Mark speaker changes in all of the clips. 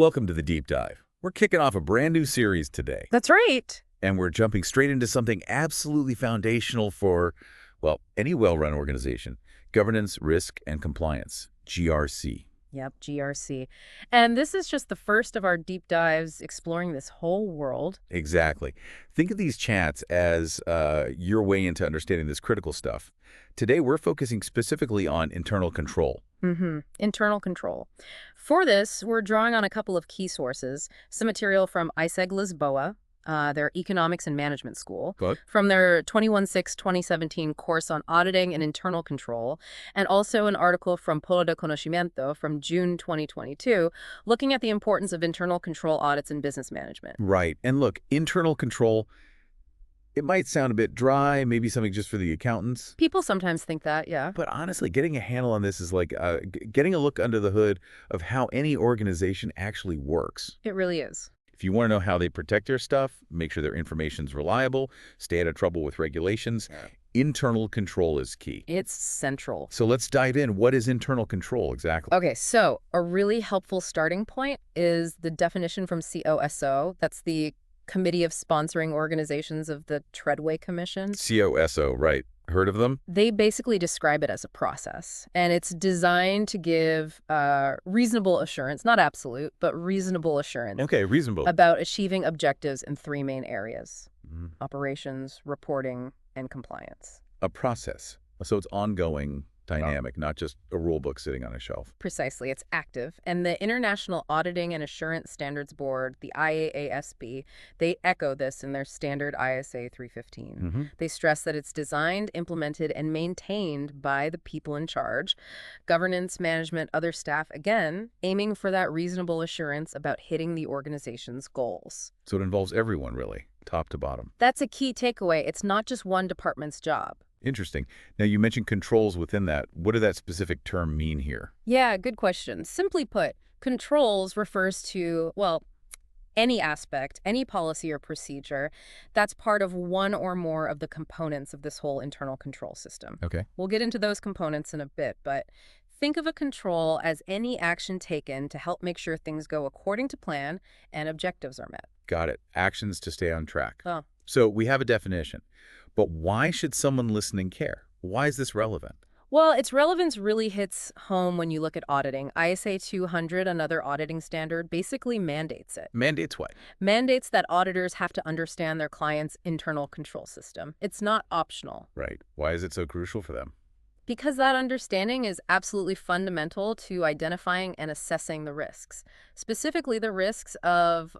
Speaker 1: Welcome to the Deep Dive. We're kicking off a brand new series today,
Speaker 2: That's right.
Speaker 1: and we're jumping straight into something absolutely foundational for, well, any well-run organization: governance, risk, and compliance, GRC.
Speaker 2: Yep, GRC. And this is just the first of our deep dives exploring this whole world.
Speaker 1: Exactly. Think of these chats as your way into understanding this critical stuff. Today, we're focusing specifically on internal control.
Speaker 2: Internal control. For this, we're drawing on a couple of key sources, some material from ISEG Lisboa, their Economics and Management School,
Speaker 1: But
Speaker 2: from their 21-6-2017 course on auditing and internal control, and also an article from Polo de Conocimiento from June 2022, looking at the importance of internal control audits in business management.
Speaker 1: right. And look, internal control, it might sound a bit dry, maybe something just for the accountants.
Speaker 2: People sometimes think that, yeah.
Speaker 1: But honestly, getting a handle on this is like getting a look under the hood of how any organization actually works.
Speaker 2: It really is.
Speaker 1: If you want to know how they protect their stuff, make sure their information's reliable, stay out of trouble with regulations, internal control is key.
Speaker 2: It's central.
Speaker 1: So let's dive in. What is internal control exactly?
Speaker 2: Okay, so a really helpful starting point is the definition from COSO. That's the Committee of Sponsoring Organizations of the Treadway Commission.
Speaker 1: COSO, right. Heard of them?
Speaker 2: They basically describe it as a process, and it's designed to give reasonable assurance, not absolute, but reasonable assurance
Speaker 1: Okay, reasonable.
Speaker 2: about achieving objectives in three main areas: operations, reporting, and compliance.
Speaker 1: A process. So it's ongoing, dynamic, not just a rule book sitting on a shelf.
Speaker 2: Precisely, it's active. And the International Auditing and Assurance Standards Board, the IAASB, they echo this in their standard ISA 315. They stress that it's designed, implemented, and maintained by the people in charge, governance, management, other staff, again, aiming for that reasonable assurance about hitting the organization's goals.
Speaker 1: So it involves everyone, really, top to bottom.
Speaker 2: That's a key takeaway. It's not just one department's job.
Speaker 1: Interesting. Now, you mentioned controls within that. What does that specific term mean here?
Speaker 2: Yeah, good question. Simply put, controls refers to, well, any aspect, any policy or procedure that's part of one or more of the components of this whole internal control system.
Speaker 1: Okay.
Speaker 2: We'll get into those components in a bit, but think of a control as any action taken to help make sure things go according to plan and objectives are met.
Speaker 1: Got it. Actions to stay on track.
Speaker 2: Oh.
Speaker 1: So we have a definition. But why should someone listening care? Why is this relevant?
Speaker 2: Well, its relevance really hits home when you look at auditing. ISA 200, another auditing standard, basically mandates it.
Speaker 1: Mandates what?
Speaker 2: Mandates that auditors have to understand their client's internal control system. It's not optional.
Speaker 1: Right. Why is it so crucial for them?
Speaker 2: Because that understanding is absolutely fundamental to identifying and assessing the risks, specifically the risks of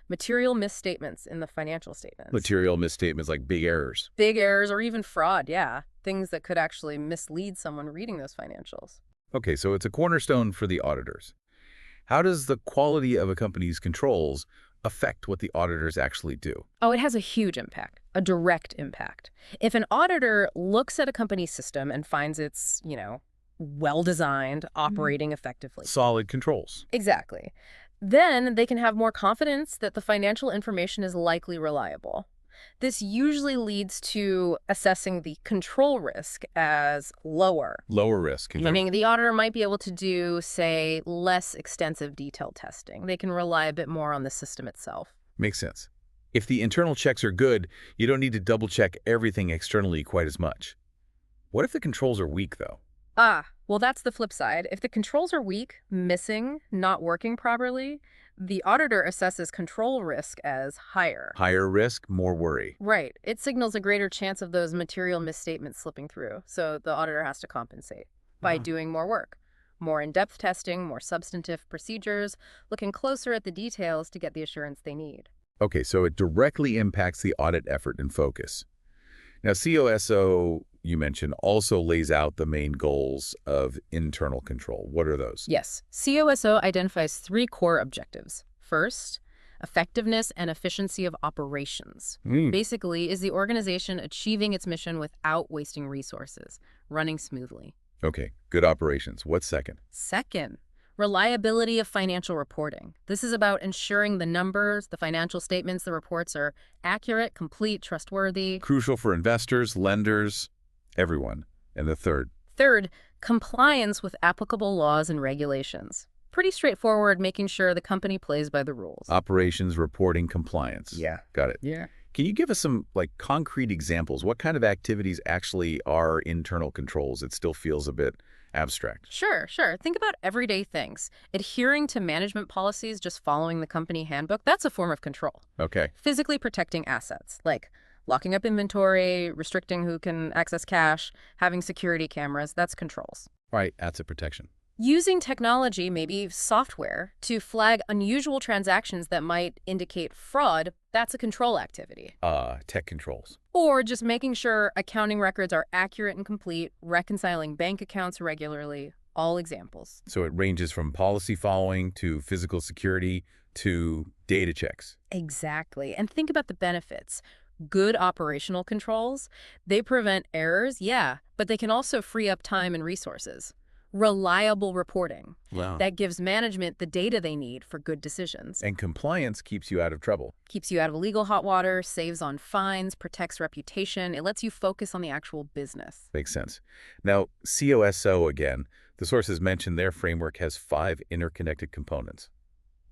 Speaker 2: material misstatements in the financial statements.
Speaker 1: Material misstatements like big errors.
Speaker 2: Big errors or even fraud, yeah. Things that could actually mislead someone reading those financials.
Speaker 1: Okay, so it's a cornerstone for the auditors. How does the quality of a company's controls affect what the auditors actually do?
Speaker 2: Oh, it has a huge impact, a direct impact. If an auditor looks at a company's system and finds it's, well-designed, operating effectively.
Speaker 1: Solid controls.
Speaker 2: Exactly. Then they can have more confidence that the financial information is likely reliable. This usually leads to assessing the control risk as lower.
Speaker 1: Lower risk.
Speaker 2: Meaning the auditor might be able to do, say, less extensive detailed testing. They can rely a bit more on the system itself.
Speaker 1: Makes sense. If the internal checks are good, you don't need to double-check everything externally quite as much. What if the controls are weak, though?
Speaker 2: Well, that's the flip side. If the controls are weak, missing, not working properly, the auditor assesses control risk as higher.
Speaker 1: Higher risk, more worry.
Speaker 2: Right. It signals a greater chance of those material misstatements slipping through, so the auditor has to compensate by doing more work. More in-depth testing, more substantive procedures, looking closer at the details to get the assurance they need.
Speaker 1: Okay, so it directly impacts the audit effort and focus. Now, COSO, you mentioned, also lays out the main goals of internal control. What are those?
Speaker 2: Yes. COSO identifies three core objectives. First, effectiveness and efficiency of operations. Basically, is the organization achieving its mission without wasting resources, running smoothly?
Speaker 1: Okay, good operations. What's second?
Speaker 2: Second, reliability of financial reporting. This is about ensuring the numbers, the financial statements, the reports are accurate, complete, trustworthy.
Speaker 1: Crucial for investors, lenders, everyone. And the third?
Speaker 2: Third, compliance with applicable laws and regulations. Pretty straightforward, making sure the company plays by the rules.
Speaker 1: Operations, reporting, compliance.
Speaker 2: Yeah.
Speaker 1: Got it.
Speaker 2: Yeah.
Speaker 1: Can you give us some concrete examples? What kind of activities actually are internal controls? It still feels a bit abstract.
Speaker 2: Sure, sure. Think about everyday things. Adhering to management policies, just following the company handbook, that's a form of control.
Speaker 1: Okay.
Speaker 2: Physically protecting assets, like locking up inventory, restricting who can access cash, having security cameras, that's controls.
Speaker 1: Right, asset protection.
Speaker 2: Using technology, maybe software, to flag unusual transactions that might indicate fraud, that's a control activity.
Speaker 1: Tech controls.
Speaker 2: Or just making sure accounting records are accurate and complete, reconciling bank accounts regularly, all examples.
Speaker 1: So it ranges from policy following to physical security to data checks.
Speaker 2: Exactly. And think about the benefits. Good operational controls, they prevent errors, yeah, but they can also free up time and resources. Reliable reporting.
Speaker 1: Wow.
Speaker 2: That gives management the data they need for good decisions.
Speaker 1: And compliance keeps you out of trouble.
Speaker 2: Keeps you out of legal hot water, saves on fines, protects reputation. It lets you focus on the actual business.
Speaker 1: Makes sense. Now, COSO again, the sources mentioned their framework has 5 interconnected components.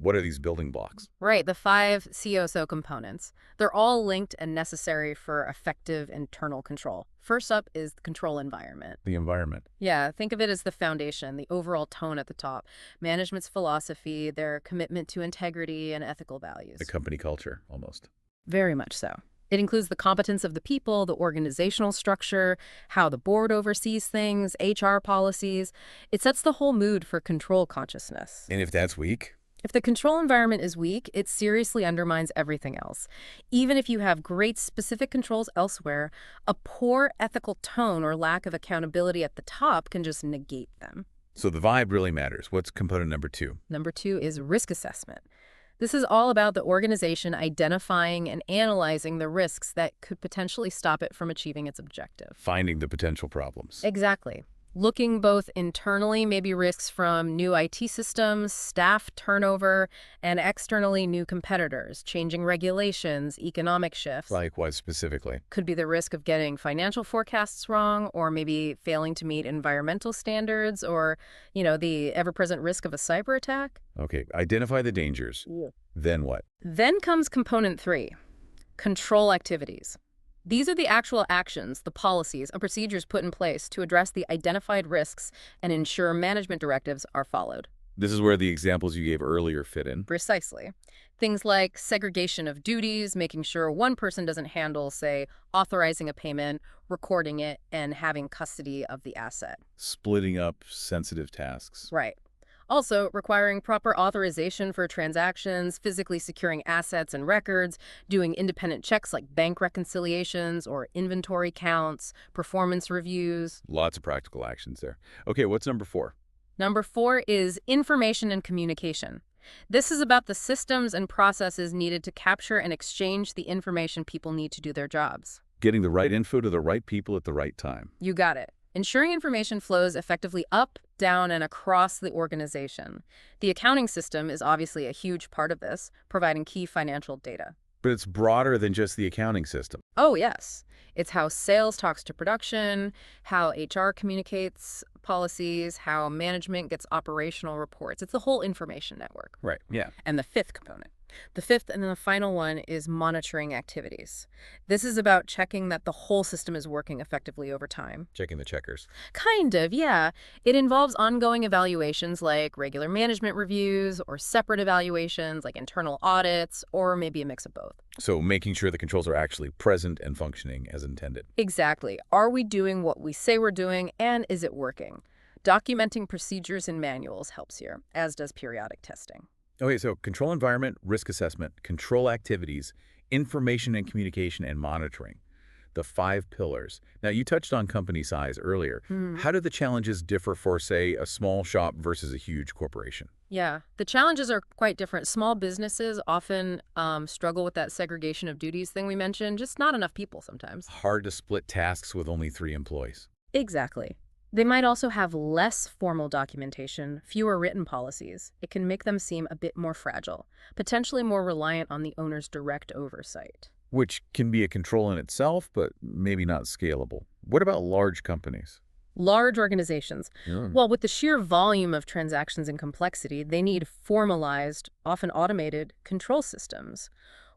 Speaker 1: What are these building blocks?
Speaker 2: Right, the 5 COSO components. They're all linked and necessary for effective internal control. First up is the control environment.
Speaker 1: The environment.
Speaker 2: Yeah, think of it as the foundation, the overall tone at the top. Management's philosophy, their commitment to integrity and ethical values.
Speaker 1: The company culture, almost.
Speaker 2: Very much so. It includes the competence of the people, the organizational structure, how the board oversees things, HR policies. It sets the whole mood for control consciousness.
Speaker 1: And if that's weak?
Speaker 2: If the control environment is weak, it seriously undermines everything else. Even if you have great specific controls elsewhere, a poor ethical tone or lack of accountability at the top can just negate them.
Speaker 1: So the vibe really matters. What's component number 2?
Speaker 2: Number 2 is risk assessment. This is all about the organization identifying and analyzing the risks that could potentially stop it from achieving its objective.
Speaker 1: Finding the potential problems.
Speaker 2: Exactly. Looking both internally, maybe risks from new IT systems, staff turnover, and externally new competitors, changing regulations, economic shifts.
Speaker 1: Like what specifically?
Speaker 2: Could be the risk of getting financial forecasts wrong, or maybe failing to meet environmental standards, or, the ever-present risk of a cyber attack.
Speaker 1: Okay, identify the dangers.
Speaker 2: Yeah.
Speaker 1: Then what?
Speaker 2: Then comes component 3, control activities. These are the actual actions, the policies, and procedures put in place to address the identified risks and ensure management directives are followed.
Speaker 1: This is where the examples you gave earlier fit in.
Speaker 2: Precisely. Things like segregation of duties, making sure one person doesn't handle, say, authorizing a payment, recording it, and having custody of the asset.
Speaker 1: Splitting up sensitive tasks.
Speaker 2: Right. Also, requiring proper authorization for transactions, physically securing assets and records, doing independent checks like bank reconciliations or inventory counts, performance reviews.
Speaker 1: Lots of practical actions there. Okay, what's number 4?
Speaker 2: Number 4 is information and communication. This is about the systems and processes needed to capture and exchange the information people need to do their jobs.
Speaker 1: Getting the right info to the right people at the right time.
Speaker 2: You got it. Ensuring information flows effectively up, down, and across the organization. The accounting system is obviously a huge part of this, providing key financial data.
Speaker 1: But it's broader than just the accounting system.
Speaker 2: Oh, yes. It's how sales talks to production, how HR communicates policies, how management gets operational reports. It's the whole information network.
Speaker 1: Right, yeah.
Speaker 2: And the 5th component. The 5th and then the final one is monitoring activities. This is about checking that the whole system is working effectively over time.
Speaker 1: Checking the checkers.
Speaker 2: Kind of, yeah. It involves ongoing evaluations like regular management reviews or separate evaluations like internal audits, or maybe a mix of both.
Speaker 1: So making sure the controls are actually present and functioning as intended.
Speaker 2: Exactly. Are we doing what we say we're doing, and is it working? Documenting procedures in manuals helps here, as does periodic testing.
Speaker 1: Okay, so control environment, risk assessment, control activities, information and communication, and monitoring. The 5 pillars. Now, you touched on company size earlier. How do the challenges differ for, say, a small shop versus a huge corporation?
Speaker 2: Yeah, the challenges are quite different. Small businesses often struggle with that segregation of duties thing we mentioned, just not enough people sometimes.
Speaker 1: Hard to split tasks with only 3 employees.
Speaker 2: Exactly. They might also have less formal documentation, fewer written policies. It can make them seem a bit more fragile, potentially more reliant on the owner's direct oversight.
Speaker 1: Which can be a control in itself, but maybe not scalable. What about large companies?
Speaker 2: Large organizations.
Speaker 1: Yeah.
Speaker 2: Well, with the sheer volume of transactions and complexity, they need formalized, often automated, control systems.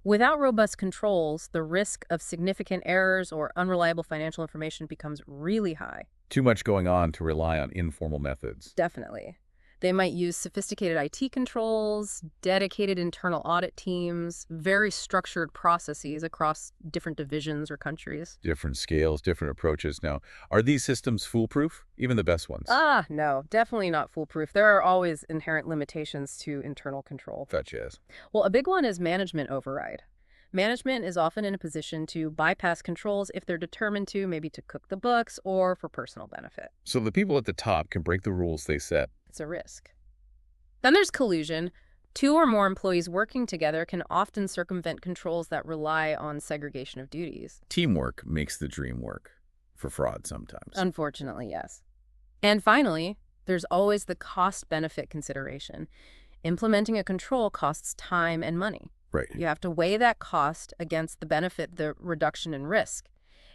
Speaker 2: Without robust controls, the risk of significant errors or unreliable financial information becomes really high.
Speaker 1: Too much going on to rely on informal methods.
Speaker 2: Definitely. They might use sophisticated IT controls, dedicated internal audit teams, very structured processes across different divisions or countries.
Speaker 1: Different scales, different approaches. Now, are these systems foolproof? Even the best ones?
Speaker 2: No, definitely not foolproof. There are always inherent limitations to internal control.
Speaker 1: Such as.
Speaker 2: Well, a big one is management override. Management is often in a position to bypass controls if they're determined to, maybe to cook the books or for personal benefit.
Speaker 1: So the people at the top can break the rules they set.
Speaker 2: It's a risk. Then there's collusion. Two or more employees working together can often circumvent controls that rely on segregation of duties.
Speaker 1: Teamwork makes the dream work. For fraud sometimes.
Speaker 2: Unfortunately, yes. And finally, there's always the cost-benefit consideration. Implementing a control costs time and money.
Speaker 1: Right.
Speaker 2: You have to weigh that cost against the benefit, the reduction in risk.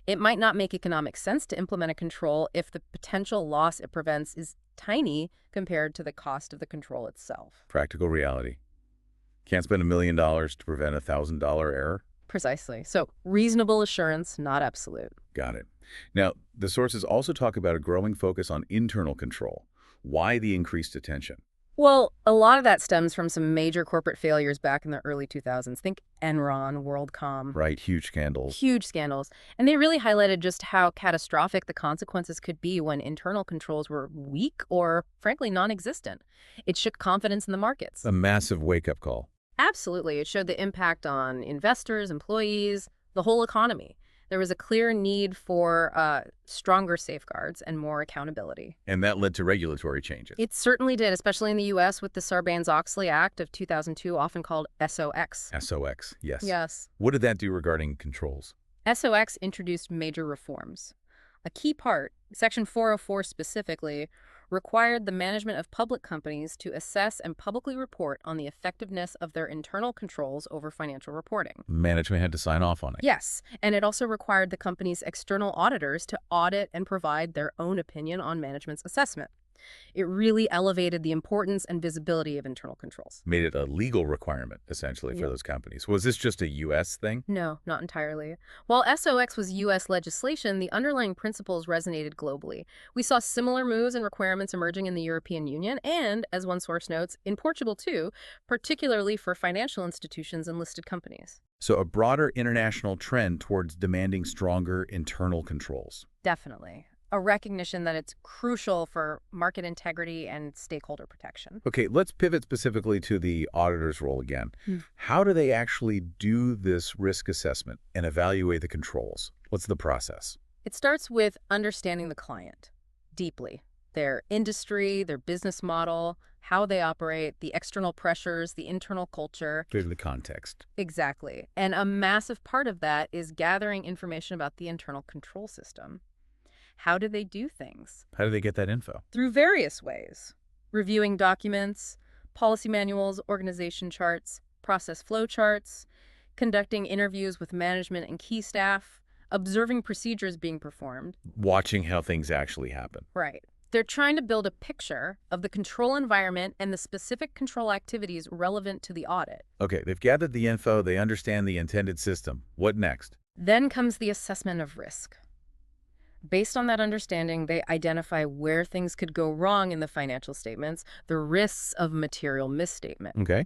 Speaker 2: It might not make economic sense to implement a control if the potential loss it prevents is tiny compared to the cost of the control itself.
Speaker 1: Practical reality. Can't spend $1 million to prevent a $1,000 error?
Speaker 2: Precisely. So reasonable assurance, not absolute.
Speaker 1: Got it. Now, the sources also talk about a growing focus on internal control. Why the increased attention?
Speaker 2: Well, a lot of that stems from some major corporate failures back in the early 2000s. Think Enron, WorldCom.
Speaker 1: Right, huge scandals.
Speaker 2: Huge scandals. And they really highlighted just how catastrophic the consequences could be when internal controls were weak or, frankly, non-existent. It shook confidence in the markets.
Speaker 1: A massive wake-up call.
Speaker 2: Absolutely. It showed the impact on investors, employees, the whole economy. There was a clear need for stronger safeguards and more accountability.
Speaker 1: And that led to regulatory changes.
Speaker 2: It certainly did, especially in the U.S. with the Sarbanes-Oxley Act of 2002, often called SOX.
Speaker 1: SOX, yes.
Speaker 2: Yes.
Speaker 1: What did that do regarding controls?
Speaker 2: SOX introduced major reforms. A key part, Section 404 specifically, required the management of public companies to assess and publicly report on the effectiveness of their internal controls over financial reporting.
Speaker 1: Management had to sign off on it.
Speaker 2: Yes, and it also required the company's external auditors to audit and provide their own opinion on management's assessment. It really elevated the importance and visibility of internal controls.
Speaker 1: Made it a legal requirement, essentially, for those companies. Was this just a U.S. thing?
Speaker 2: No, not entirely. While SOX was U.S. legislation, the underlying principles resonated globally. We saw similar moves and requirements emerging in the European Union and, as one source notes, in Portugal too, particularly for financial institutions and listed companies.
Speaker 1: So a broader international trend towards demanding stronger internal controls.
Speaker 2: Definitely. A recognition that it's crucial for market integrity and stakeholder protection.
Speaker 1: Okay, let's pivot specifically to the auditor's role again. How do they actually do this risk assessment and evaluate the controls? What's the process?
Speaker 2: It starts with understanding the client deeply. Their industry, their business model, how they operate, the external pressures, the internal culture.
Speaker 1: Clear the context.
Speaker 2: Exactly. And a massive part of that is gathering information about the internal control system. How do they do things?
Speaker 1: How do they get that info?
Speaker 2: Through various ways. Reviewing documents, policy manuals, organization charts, process flow charts, conducting interviews with management and key staff, observing procedures being performed.
Speaker 1: Watching how things actually happen.
Speaker 2: Right. They're trying to build a picture of the control environment and the specific control activities relevant to the audit.
Speaker 1: Okay, they've gathered the info, they understand the intended system. What next?
Speaker 2: Then comes the assessment of risk. Based on that understanding, they identify where things could go wrong in the financial statements, the risks of material misstatement.
Speaker 1: Okay.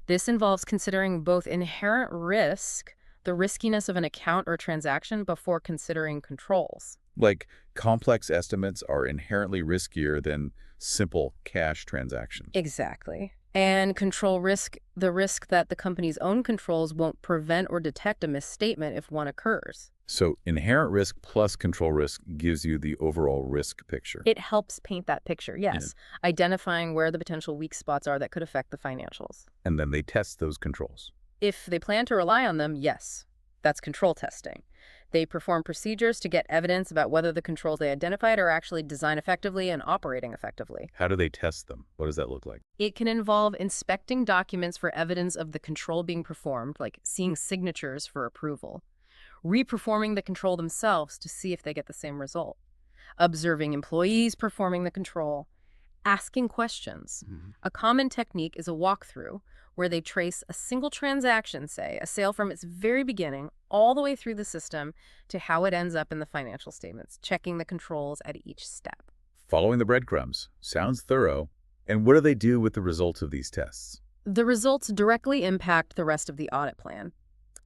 Speaker 2: This involves considering both inherent risk, the riskiness of an account or transaction, before considering controls.
Speaker 1: Like, complex estimates are inherently riskier than simple cash transactions.
Speaker 2: Exactly. And control risk, the risk that the company's own controls won't prevent or detect a misstatement if one occurs.
Speaker 1: So inherent risk plus control risk gives you the overall risk picture.
Speaker 2: It helps paint that picture, yes, identifying where the potential weak spots are that could affect the financials.
Speaker 1: And then they test those controls.
Speaker 2: If they plan to rely on them, yes, that's control testing. They perform procedures to get evidence about whether the controls they identified are actually designed effectively and operating effectively.
Speaker 1: How do they test them? What does that look like?
Speaker 2: It can involve inspecting documents for evidence of the control being performed, like seeing signatures for approval, reperforming the control themselves to see if they get the same result, observing employees performing the control, asking questions. A common technique is a walkthrough, where they trace a single transaction, say, a sale from its very beginning all the way through the system to how it ends up in the financial statements, checking the controls at each step.
Speaker 1: Following the breadcrumbs. Sounds thorough. And what do they do with the results of these tests?
Speaker 2: The results directly impact the rest of the audit plan,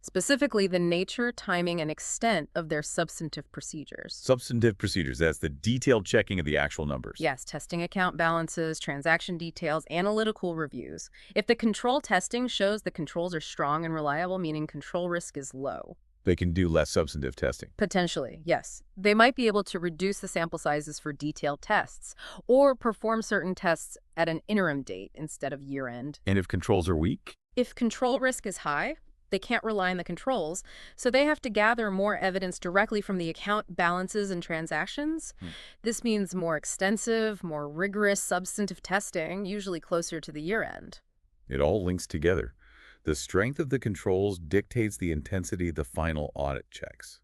Speaker 2: specifically the nature, timing, and extent of their substantive procedures.
Speaker 1: Substantive procedures, that's the detailed checking of the actual numbers.
Speaker 2: Yes, testing account balances, transaction details, analytical reviews. If the control testing shows the controls are strong and reliable, meaning control risk is low.
Speaker 1: They can do less substantive testing.
Speaker 2: Potentially, yes. They might be able to reduce the sample sizes for detailed tests or perform certain tests at an interim date instead of year-end.
Speaker 1: And if controls are weak?
Speaker 2: If control risk is high, they can't rely on the controls, so they have to gather more evidence directly from the account balances and transactions. This means more extensive, more rigorous substantive testing, usually closer to the year-end.
Speaker 1: It all links together. The strength of the controls dictates the intensity of the final audit checks.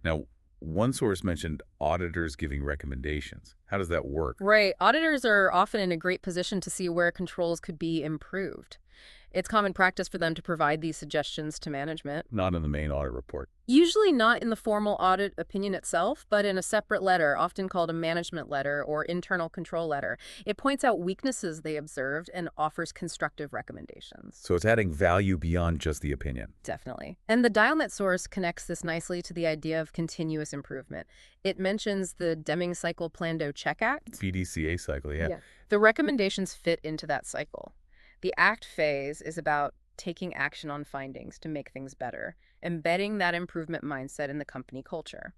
Speaker 1: Now, one source mentioned auditors giving recommendations. How does that work?
Speaker 2: Right. Auditors are often in a great position to see where controls could be improved. It's common practice for them to provide these suggestions to management.
Speaker 1: Not in the main audit report.
Speaker 2: Usually not in the formal audit opinion itself, but in a separate letter, often called a management letter or internal control letter. It points out weaknesses they observed and offers constructive recommendations.
Speaker 1: So it's adding value beyond just the opinion.
Speaker 2: Definitely. And the DialNet source connects this nicely to the idea of continuous improvement. It mentions the Deming Cycle Plan-Do Check Act.
Speaker 1: PDCA cycle, yeah.
Speaker 2: The recommendations fit into that cycle. The ACT phase is about taking action on findings to make things better, embedding that improvement mindset in the company culture.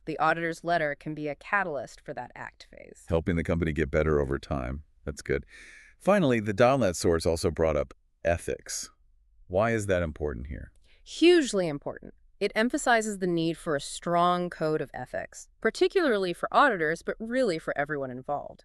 Speaker 2: The auditor's letter can be a catalyst for that ACT phase.
Speaker 1: Helping the company get better over time. That's good. Finally, the DialNet source also brought up ethics. Why is that important here?
Speaker 2: Hugely important. It emphasizes the need for a strong code of ethics, particularly for auditors, but really for everyone involved.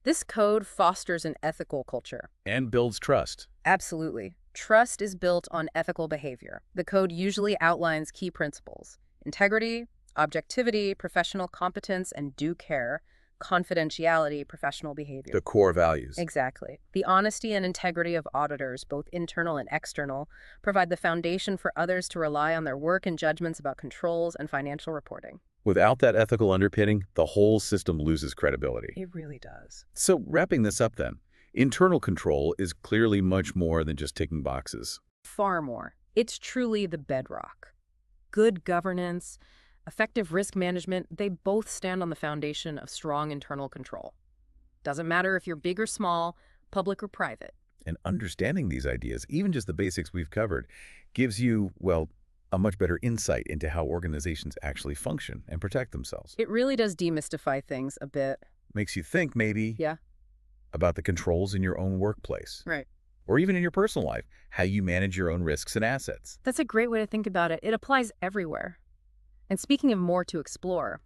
Speaker 2: This code fosters an ethical culture.
Speaker 1: And builds trust.
Speaker 2: Absolutely. Trust is built on ethical behavior. The code usually outlines key principles: integrity, objectivity, professional competence, and due care, confidentiality, professional behavior.
Speaker 1: The core values.
Speaker 2: Exactly. The honesty and integrity of auditors, both internal and external, provide the foundation for others to rely on their work and judgments about controls and financial reporting.
Speaker 1: Without that ethical underpinning, the whole system loses credibility.
Speaker 2: It really does.
Speaker 1: So wrapping this up then, internal control is clearly much more than just ticking boxes.
Speaker 2: Far more. It's truly the bedrock. Good governance, effective risk management, they both stand on the foundation of strong internal control. Doesn't matter if you're big or small, public or private.
Speaker 1: And understanding these ideas, even just the basics we've covered, gives you, well, a much better insight into how organizations actually function and protect themselves.
Speaker 2: It really does demystify things a bit.
Speaker 1: Makes you think, maybe, about the controls in your own workplace.
Speaker 2: Right.
Speaker 1: Or even in your personal life, how you manage your own risks and assets.
Speaker 2: That's a great way to think about it. It applies everywhere. And speaking of more to explore,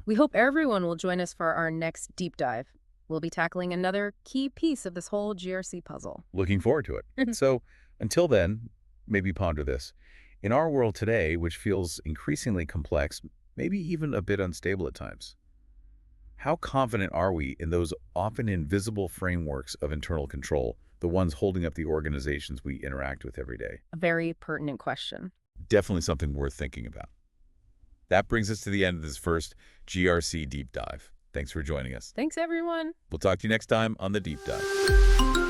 Speaker 2: we hope everyone will join us for our next deep dive. We'll be tackling another key piece of this whole GRC puzzle.
Speaker 1: Looking forward to it. So until then, maybe ponder this. In our world today, which feels increasingly complex, maybe even a bit unstable at times, how confident are we in those often invisible frameworks of internal control, the ones holding up the organizations we interact with every day?
Speaker 2: A very pertinent question.
Speaker 1: Definitely something worth thinking about. That brings us to the end of this first GRC Deep Dive. Thanks for joining us.
Speaker 2: Thanks, everyone.
Speaker 1: We'll talk to you next time on The Deep Dive.